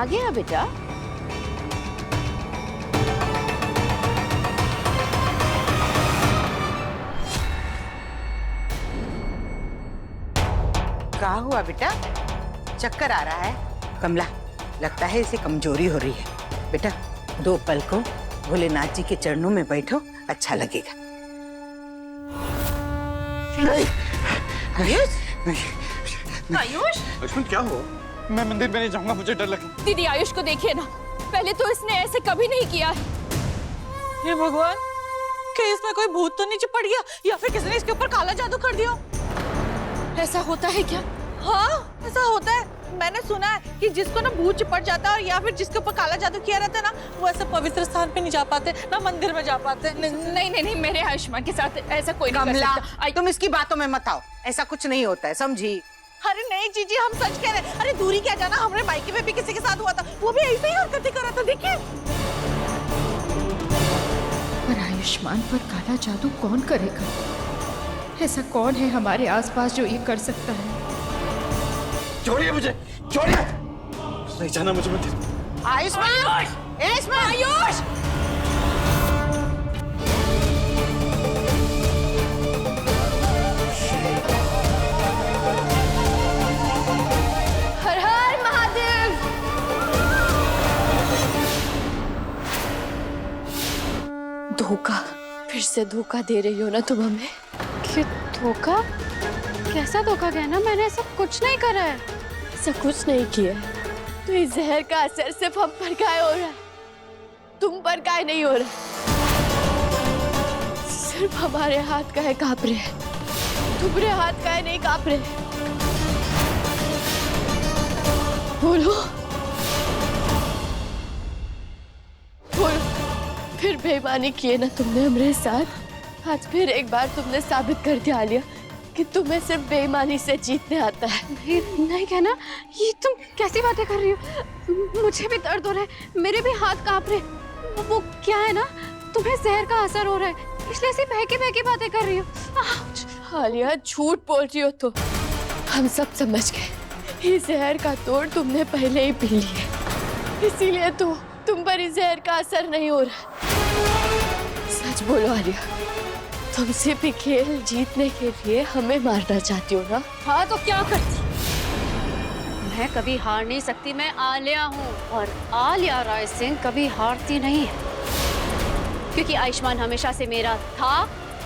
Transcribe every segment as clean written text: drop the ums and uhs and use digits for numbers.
गया बेटा? क्या हुआ बेटा? चक्कर आ रहा है? कमला, लगता है इसे कमजोरी हो रही है। बेटा 2 पल को भोलेनाथ जी के चरणों में बैठो, अच्छा लगेगा। आयुष, आयुष, लक्ष्मण क्या हुआ? मैं मंदिर में नहीं जाऊंगा, मुझे डर लगे। दीदी आयुष को देखिए ना, पहले तो इसने ऐसे कभी नहीं किया। हे भगवान, क्या इसमें कोई भूत तो नहीं चिपट गया या फिर किसी ने इसके ऊपर काला जादू कर दिया? ऐसा होता है क्या? हाँ, ऐसा होता है। मैंने सुना है कि जिसको ना भूत चिपट जाता है और या फिर जिसके ऊपर काला जादू किया रहता है ना, वो ऐसे पवित्र स्थान पे नहीं जा पाते, ना मंदिर में जा पाते। नहीं, मेरे आयुष्मान के साथ ऐसा कोई नहीं कर कमला, सकता। तुम इसकी बातों में मत आओ, ऐसा कुछ नहीं होता है, समझी? अरे नहीं जीजी, हम सच कह रहे हैं। अरे दूरी क्या जाना, हमारे मायके में भी किसी के साथ हुआ था, वो भी ऐसे ही हरकतें कर रहा था, देखिए। पर आयुष्मान पर काला जादू कौन करेगा? ऐसा कौन है हमारे आसपास जो ये कर सकता है? छोड़िए मुझे, छोड़िए! नहीं जाना मुझे मंदिर। आयुष्मान, आयुष्मान, आयुष! हर हर महादेव! धोखा, फिर से धोखा दे रही हो ना तुम हमें? कि धोखा? कैसा धोखा कहना? मैंने ऐसा कुछ नहीं करा है। ऐसा कुछ नहीं किया है। तो इस जहर का असर सिर्फ हम पर काय हो रहा है, तुम पर काय नहीं हो रहा। सिर्फ हमारे हाथ काय कांप रहे हैं, तुम्हारे हाथ काय नहीं कांप रहे। बोलो, बोलो, फिर बेईमानी की है ना तुमने हमारे साथ। आज फिर एक बार तुमने साबित कर दिया आलिया कि तुम्हें सिर्फ बेईमानी से जीतने आता है। नहीं कहना, ये तुम कैसी बातें कर रही हो? मुझे भी दर्द हो रहा है, मेरे भी हाथ कांप रहे। वो क्या है ना, तुम्हें जहर का असर हो रहा है, इसलिए ऐसी बहकी बातें कर रही हो। आलिया झूठ बोल रही हो तो हम सब समझ गए। इस जहर का तोड़ तुमने पहले ही पी लिया, इसीलिए तो तुम पर इस जहर का असर नहीं हो रहा। सच बोलो आलिया, तुम सिर्फ खेल जीतने के लिए हमें मारना चाहती हो ना? हाँ तो क्या करती? मैं कभी हार नहीं सकती, मैं आलिया हूँ और आलिया राय सिंह कभी हारती नहीं है, क्योंकि आयुष्मान हमेशा से मेरा था,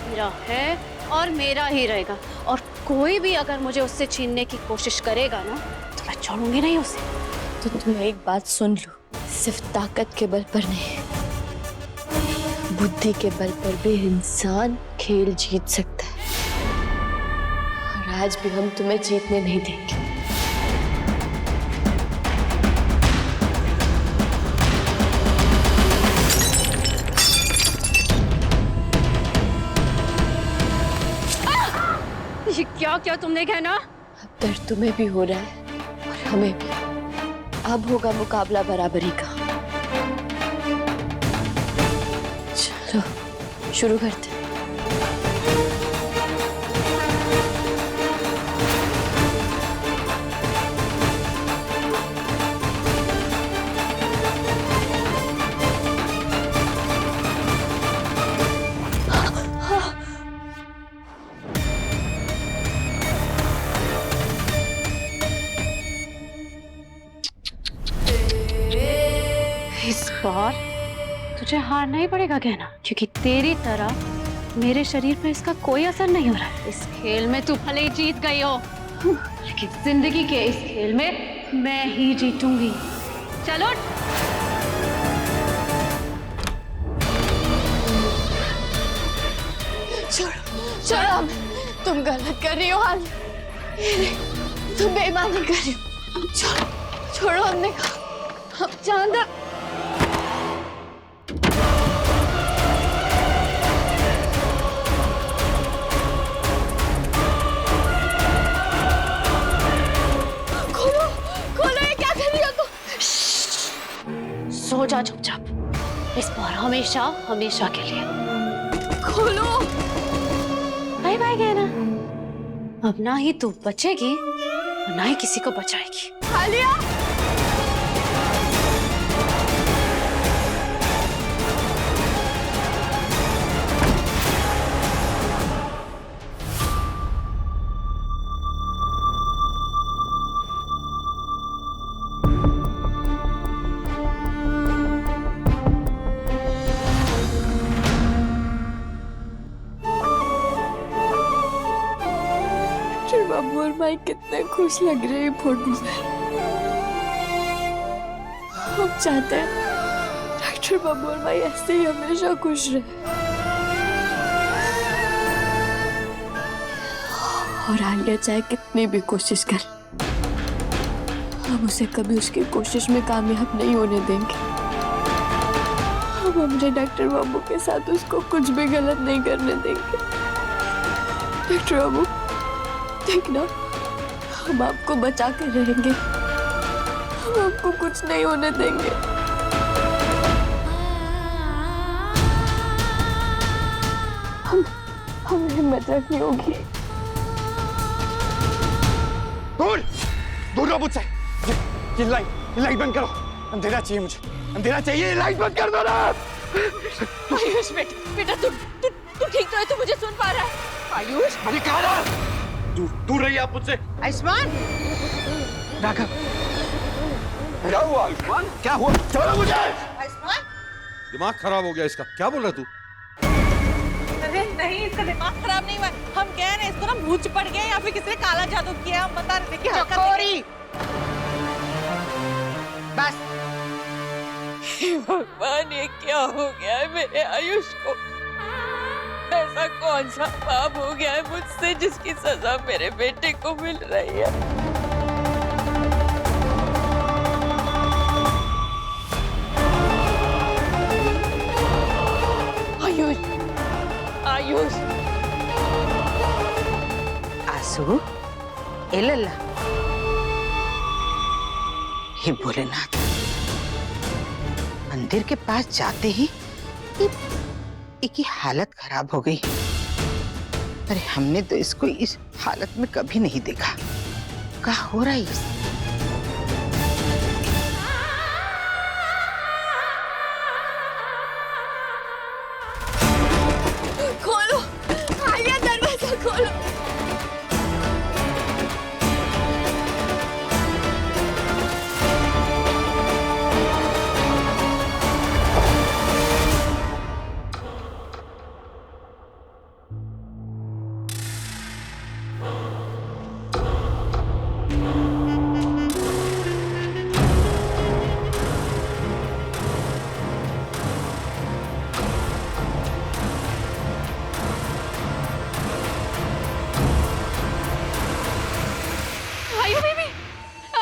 मेरा है और मेरा ही रहेगा। और कोई भी अगर मुझे उससे छीनने की कोशिश करेगा ना, तो मैं छोड़ूंगी नहीं उसे। तो तुम एक बात सुन लो, सिर्फ ताकत के बल पर नहीं, बुद्धि के बल पर भी इंसान खेल जीत सकता है। और आज भी हम तुम्हें जीतने नहीं देंगे। ये क्या क्या तुमने कहना? अब दर्द तुम्हें भी हो रहा है और हमें भी। अब होगा मुकाबला बराबरी का। चलो शुरू करते हैं। इस बार तुझे हारना ही पड़ेगा कहना, क्योंकि तेरी तरह मेरे शरीर पे इसका कोई असर नहीं हो रहा है। इस खेल में तू भले ही जीत गई हो, लेकिन जिंदगी के इस खेल में मैं ही जीतूंगी। चलो छोड़ो छोड़ो, तुम गलत कर रही हो हाल, तुम बेईमानी कर रही हो। छोड़ो छोड़ो, हमने कहा अब चांदा। खोलो खोलो, ये क्या कर रही हो तुम? सो जा चुपचाप, इस बार हमेशा हमेशा के लिए। खोलो। बाय बाय कहना, अब ना ही तू बचेगी और ना ही किसी को बचाएगी। आलिया बाबू और माई कितने खुश लग रहे हैं फोटो में। हम चाहते हैं डॉक्टर बाबू और माई ऐसे ही हमेशा खुश रहे। और आलिया चाहे कितनी भी कोशिश कर, हम उसे कभी उसकी कोशिश में कामयाब नहीं होने देंगे। हम अपने डॉक्टर बाबू के साथ उसको कुछ भी गलत नहीं करने देंगे। डॉक्टर बाबू देखना, हम आपको बचा कर रहेंगे, हम आपको कुछ नहीं होने देंगे। हमें हिम्मत रखनी होगी। दूर दूर रहो मुझसे। ये लाइट बंद करो, अंधेरा चाहिए मुझे, अंधेरा चाहिए। ये लाइट बंद कर दो ना। आयुष बेटा तू ठीक तो है? तू मुझे सुन पा रहा है? आयुष मैंने कहा ना, दूर रहिए आप मुझसे। आयुष्मान, राघव, क्या हुआ आयुष्मान? क्या हुआ? छोड़ो मुझे। आयुष्मान, दिमाग खराब हो गया इसका। क्या बोल रहा तू? अरे नहीं, इसका दिमाग खराब नहीं हुआ। हम कह रहे हैं इसको ना भूत पड़ गया या फिर किसी ने काला जादू किया। हम बता रहे थे कि चकोरी, बस। भगवान, ये क्या हो गया है मेरे आयुष को? ऐसा कौन सा पाप हो गया है मुझसे जिसकी सजा मेरे बेटे को मिल रही है? आयुष, आयुष, आंसू, ए लल्ला, हे भोलेनाथ, मंदिर के पास जाते ही की हालत खराब हो गई। अरे हमने तो इसको इस हालत में कभी नहीं देखा। क्या हो रहा है इस? खोलो आलिया, दरवाजा खोलो।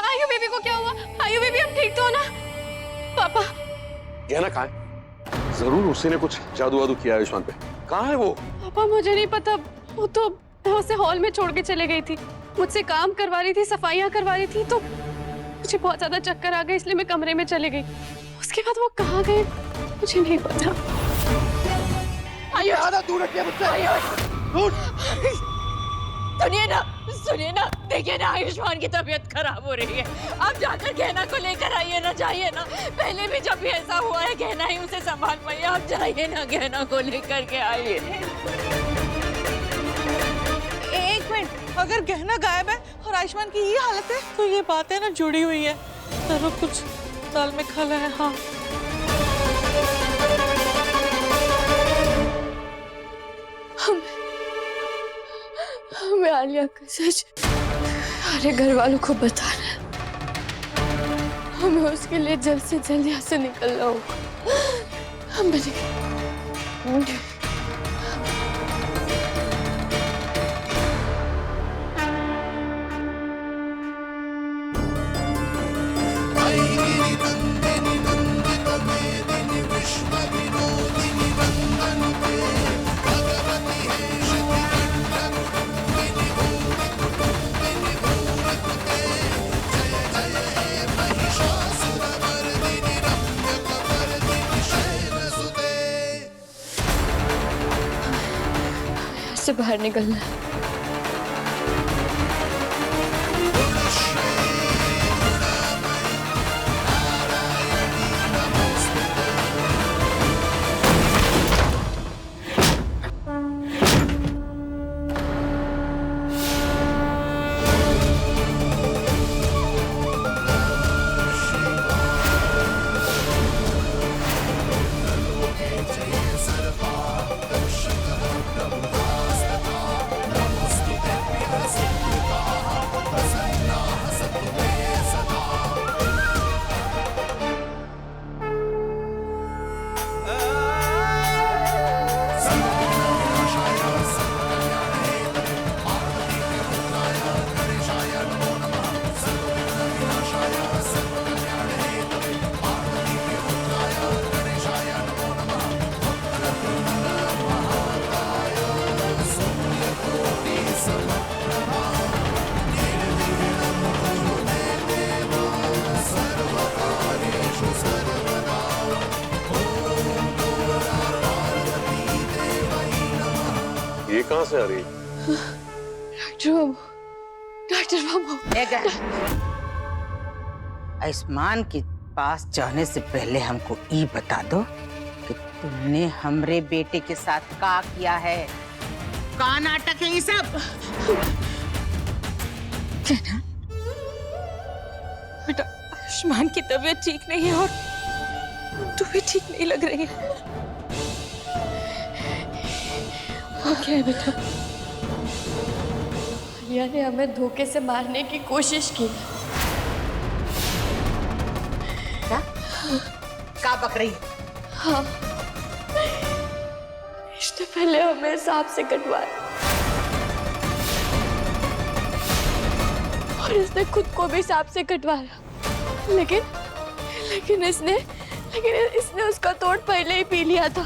आयु बेबी को क्या हुआ? आयु बेबी, हम ठीक तो हो ना? पापा, गहना कहाँ है? जरूर उसी ने कुछ जादू वादू किया आयुष्मान पे। कहाँ है वो? पापा मुझे नहीं पता, वो तो मैं उसे हॉल में छोड़ के चले गई थी। मुझसे काम करवा रही थी, सफाइयाँ करवा रही थी, तो मुझे बहुत ज्यादा चक्कर आ गए, इसलिए मैं कमरे में चले गई। उसके बाद वो कहाँ गए मुझे नहीं पता। आयुष, दूर रखिए मुझसे। आयुष, दूर। सुनिए ना, देखिए ना, आयुष्मान की तबीयत खराब हो रही है। आप जाकर गहना को लेकर आइए ना, जाइए ना। पहले भी जब भी ऐसा हुआ है, गहना ही उसे संभाल पाइए। आप जाइए ना, गहना को लेकर के आइए। एक मिनट, अगर गहना गायब है और आयुष्मान की ये हालत है, तो ये बातें ना जुड़ी हुई है। जरूर कुछ दाल में खला है। हाँ, हमें आलिया का सच हमारे घर वालों को बताना है। हमें उसके लिए जल्द से जल्द यहाँ से निकलना होगा। हम से बाहर निकलना है। ये कहां से आ रही है? डॉक्टर बाबू आयुष्मान के पास जाने से पहले हमको ये बता दो कि तुमने हमरे बेटे के साथ क्या किया है। का नाटक है ये सब? बेटा आयुष्मान की तबीयत ठीक नहीं है और तू भी ठीक नहीं लग रही है। क्या है बेटा? आलिया ने हमें धोखे से मारने की कोशिश की। का बक रही? हाँ, इसने पहले हमें सांप से कटवाया और इसने खुद को भी सांप से कटवाया, लेकिन इसने उसका तोड़ पहले ही पी लिया था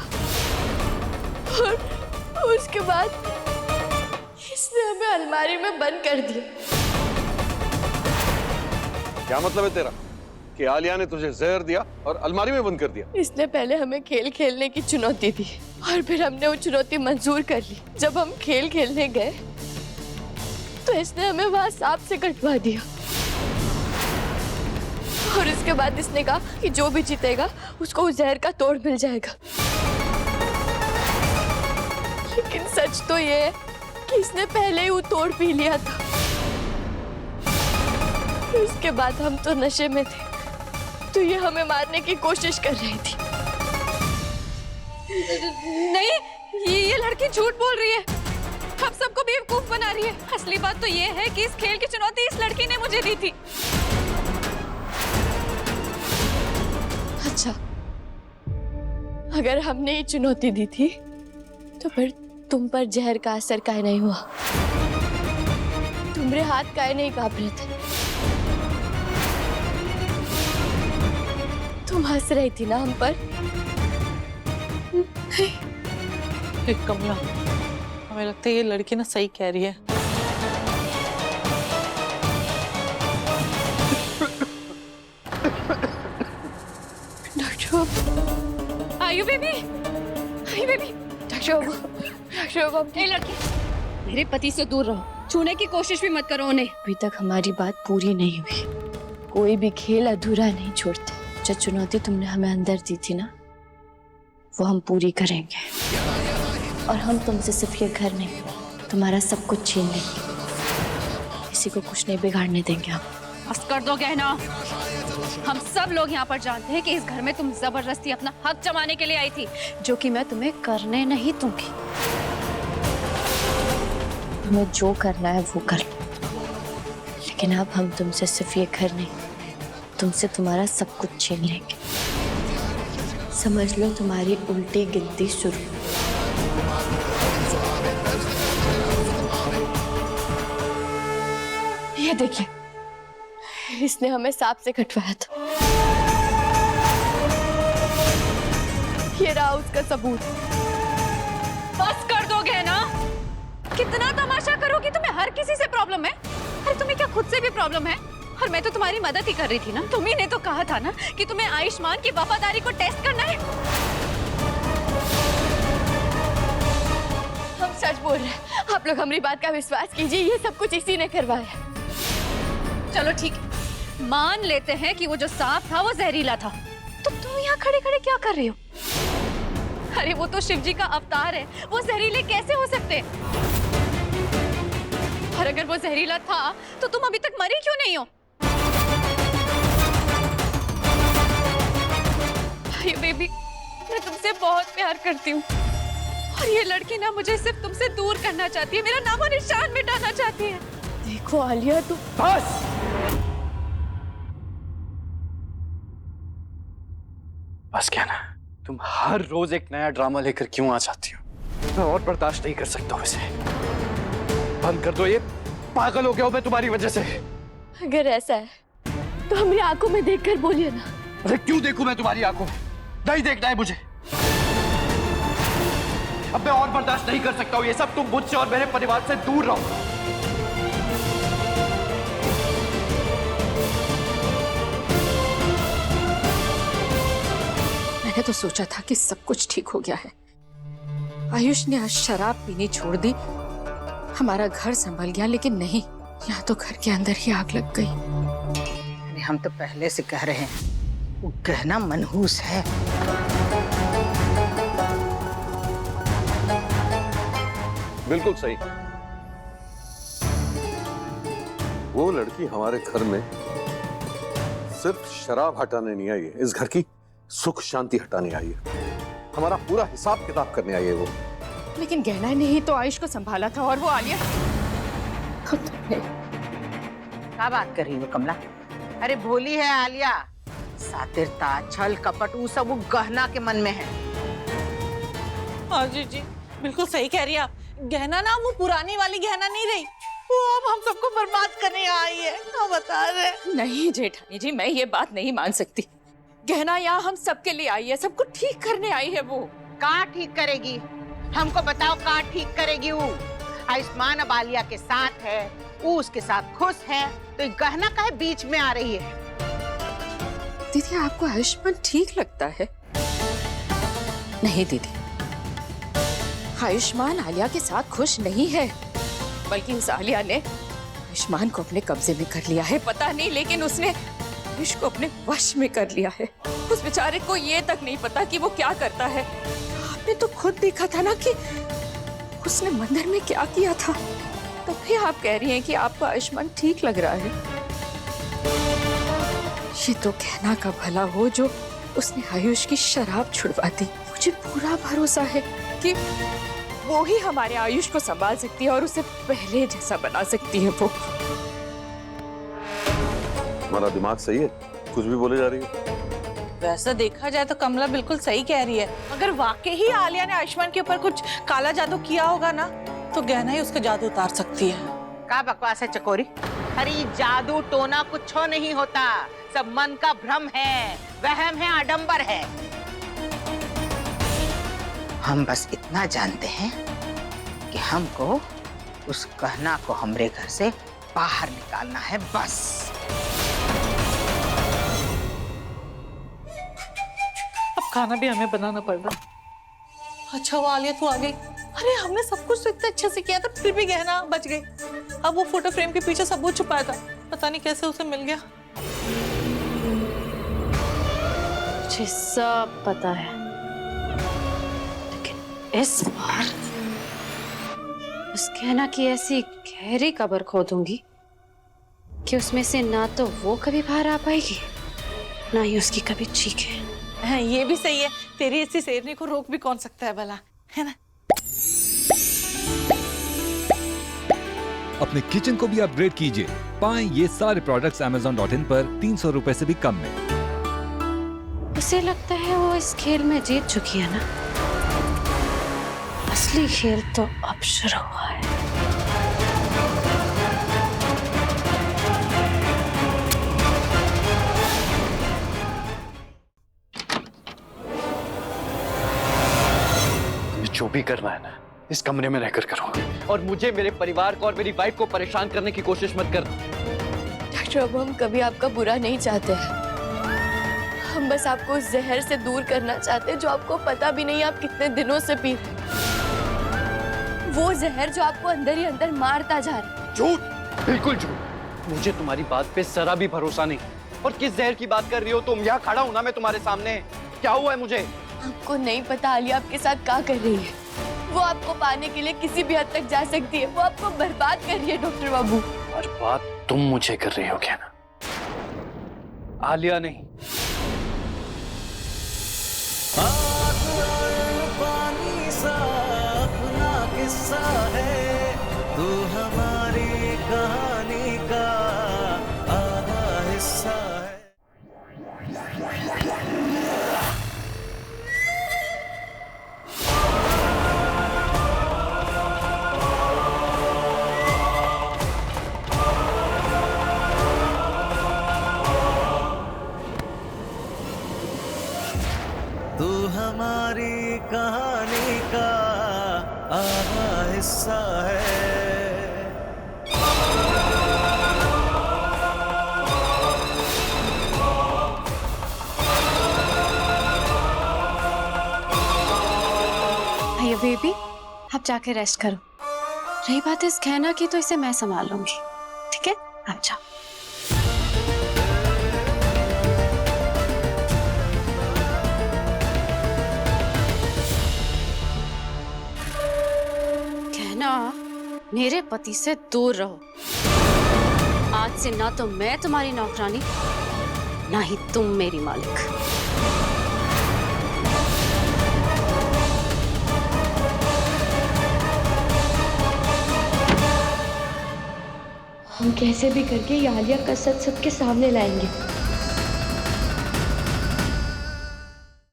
और उसके बाद इसने हमें अलमारी में बंद कर दिया। क्या मतलब है तेरा कि आलिया ने तुझे जहर दिया और अलमारी में बंद कर दिया? इसने पहले हमें खेल खेलने की चुनौती दी और फिर हमने वो चुनौती मंजूर कर ली। जब हम खेल खेलने गए तो इसने हमें वहां सांप से कटवा दिया और इसके बाद इसने कहा कि जो भी जीतेगा उसको उस जहर का तोड़ मिल जाएगा। लेकिन सच तो ये है कि इसने पहले ही वो तोड़ पी लिया था। उसके बाद हम तो नशे में थे तो ये हमें मारने की कोशिश कर रही थी। नहीं, ये लड़की झूठ बोल रही है, हम सबको बेवकूफ बना रही है। असली बात तो ये है कि इस खेल की चुनौती इस लड़की ने मुझे दी थी। अच्छा, अगर हमने ये चुनौती दी थी तो फिर तुम पर जहर का असर काहे नहीं हुआ? तुम्हारे हाथ काहे नहीं कांप रहे थे? तुम हंस रही थी ना हम पर? कमला, हमें लगता है ये लड़की ना सही कह रही है। डॉक्टर आयु बेबी, डॉक्टर बाबू, ए लड़की, मेरे पति से दूर रहो, छूने की कोशिश भी मत करो उन्हें। अभी तक हमारी बात पूरी नहीं हुई। कोई भी खेल अधूरा नहीं छोड़ते। जो चुनौती तुमने हमें अंदर दी थी ना, वो हम पूरी करेंगे और हम तुमसे सिर्फ ये घर नहीं, तुम्हारा सब कुछ छीन लेंगे। किसी को कुछ नहीं बिगाड़ने देंगे हम। बस कर दो गहना। हम सब लोग यहाँ पर जानते हैं कि इस घर में तुम जबरदस्ती अपना हक जमाने के लिए आई थी, जो कि मैं तुम्हें करने नहीं दूंगी। तुम्हें जो करना है वो कर लो, लेकिन अब हम तुमसे सिर्फ ये घर नहीं, तुमसे तुम्हारा सब कुछ छीन लेंगे। समझ लो तुम्हारी उल्टी गिनती शुरू। ये देखिए, इसने हमें सांप से कटवाया था। ये रहा उसका सबूत। बस कर दो गहना। कितना तमाशा करोगी? तुम्हें हर किसी से प्रॉब्लम है। अरे तुम्हें क्या खुद से भी प्रॉब्लम है? और मैं तो तुम्हारी मदद ही कर रही थी ना। तुम्ही ने तो कहा था ना कि तुम्हें आयुष्मान की वफादारी को टेस्ट करना है। हम सच बोल रहे हैं, आप लोग हमारी बात का विश्वास कीजिए। ये सब कुछ इसी ने करवाया। चलो ठीक है, मान लेते हैं कि वो जो सांप था वो जहरीला था, तो तुम यहाँ खड़े खड़े क्या कर रही हो? अरे वो तो शिव जी का अवतार है, वो जहरीले कैसे हो सकते? और अगर वो जहरीला था तो तुम अभी तक मरी क्यों नहीं हो? भाई बेबी, मैं तुमसे बहुत प्यार करती हूँ और ये लड़की ना मुझे सिर्फ तुमसे दूर करना चाहती है, मेरा नामो निशान मिटाना चाहती है। देखो आलिया, तुम बस क्या ना, तुम हर रोज एक नया ड्रामा लेकर क्यों आ जाती हो? मैं और बर्दाश्त नहीं कर सकता हूं इसे। बंद कर दो ये। पागल हो गया हूं मैं तुम्हारी वजह से। अगर ऐसा है तो हमारी आंखों में देखकर बोलिए ना। अरे क्यों देखूं मैं तुम्हारी आंखों में? नहीं देखना है मुझे। अब मैं और बर्दाश्त नहीं कर सकता हूं ये सब। तुम मुझसे और मेरे परिवार से दूर रहो। मैंने तो सोचा था कि सब कुछ ठीक हो गया है, आयुष ने आज शराब पीनी छोड़ दी, हमारा घर संभल गया, लेकिन नहीं, यहाँ तो घर के अंदर ही आग लग गई। अरे हम तो पहले से कह रहे हैं वो गहना मनहूस है। बिल्कुल सही। वो लड़की हमारे घर में सिर्फ शराब हटाने नहीं आई है, इस घर की सुख शांति हटाने आई है। हमारा पूरा हिसाब किताब करने आई है वो। लेकिन गहना ने ही तो आयुष को संभाला था, और वो आलिया क्या बात कर रही हो कमला? अरे भोली है आलिया, सातिरता छल कपट वो सब वो गहना के मन में है। हाँ जी, बिल्कुल सही कह रही है आप। गहना ना वो पुरानी वाली गहना नहीं रही, वो अब हम सबको बर्बाद करने आई है। हाँ बता रहे। नहीं जेठानी जी, मैं ये बात नहीं मान सकती। गहना यहाँ हम सबके लिए आई है, सबको ठीक करने आई है वो। कहाँ ठीक करेगी? हमको बताओ कहाँ ठीक करेगी वो? आयुष्मान अब आलिया के साथ है, वो उसके साथ खुश है, तो ये गहना काहे बीच में आ रही है? दीदी आपको आयुष्मान ठीक लगता है? नहीं दीदी, आयुष्मान आलिया के साथ खुश नहीं है, बल्कि उस आलिया ने आयुष्मान को अपने कब्जे में कर लिया है। पता नहीं, लेकिन उसने आयुष को अपने वश में कर लिया है। उस बेचारे को ये तक नहीं पता कि वो क्या करता है। आपने तो खुद देखा था ना कि उसने मंदिर में क्या किया था। तो फिर आप कह रही हैं कि आपको आयुष्मान ठीक लग रहा है। ये तो कहना का भला हो जो उसने आयुष की शराब छुड़वा दी। मुझे पूरा भरोसा है कि वो ही हमारे आयुष को संभाल सकती है और उसे पहले जैसा बना सकती है। वो हमारा दिमाग सही है, कुछ भी बोले जा रही है। वैसा देखा जाए तो कमला बिल्कुल सही कह रही है। अगर वाकई ही आलिया ने आयुष्मान के ऊपर कुछ काला जादू किया होगा ना, तो गहना ही उसका जादू उतार सकती है। क्या बकवास है चकोरी? अरे जादू टोना कुछ नहीं होता, सब मन का भ्रम है, वहम है, आडंबर है। हम बस इतना जानते हैं कि हमको उस गहना को हमरे घर से बाहर निकालना है, बस। अब खाना भी हमें बनाना पड़ रहा। अच्छा वो आलिया तू आ गई। अरे हमने सब कुछ तो इतने अच्छे से किया था, फिर भी गहना बच गई। अब वो फोटो फ्रेम के पीछे सबूत छुपाया था, पता नहीं कैसे उसे मिल गया। मुझे सब पता है, लेकिन इस बार उस गहना की ऐसी गहरी कब्र खोदूंगी कि उसमें से ना तो वो कभी बाहर आ पाएगी, ना ही उसकी कभी चीखें। हाँ, ये भी सही है। तेरी ऐसी शेरनी को रोक भी कौन सकता है भला, है ना? अपने किचन को भी अपग्रेड कीजिए। पाएं ये सारे प्रोडक्ट्स Amazon.in पर 300 रुपए से भी कम में। उसे लगता है वो इस खेल में जीत चुकी है ना। असली खेल तो अब शुरू हुआ है। जो भी करना है ना, इस कमरे में रहकर करो, और मुझे, मेरे परिवार को और मेरी वाइफ को परेशान करने की कोशिश मत करना। डॉक्टर बाबू, हम कभी आपका बुरा नहीं चाहते हैं। हम बस आपको उस जहर से दूर करना चाहते हैं जो आपको पता भी नहीं आप कितने दिनों से पी रहे हैं। वो जहर जो आपको अंदर ही अंदर मारता जा रहा है। झूठ, बिल्कुल झूठ। मुझे तुम्हारी बात पे जरा भी भरोसा नहीं। और किस जहर की बात कर रही हो तुम? यहाँ खड़ा हूं ना मैं तुम्हारे सामने। क्या हुआ है मुझे? आपको नहीं पता आलिया आपके साथ क्या कर रही है। वो आपको पाने के लिए किसी भी हद तक जा सकती है। वो आपको बर्बाद कर रही है डॉक्टर बाबू। और बात तुम मुझे कर रही हो क्या ना? आलिया नहीं। पानी सा अपना किस्सा है, तू हमारी कहानी का आधा हिस्सा है। तू हमारी कहानी का आधा हिस्सा है। ये बेबी आप जाके रेस्ट करो। रही बात इस गहना की तो इसे मैं संभाल लूंगी, ठीक है? आप जाओ। गहना मेरे पति से दूर रहो। आज से ना तो मैं तुम्हारी नौकरानी ना ही तुम मेरी मालिक। हम कैसे भी करके ये आलिया का सच सबके सामने लाएंगे।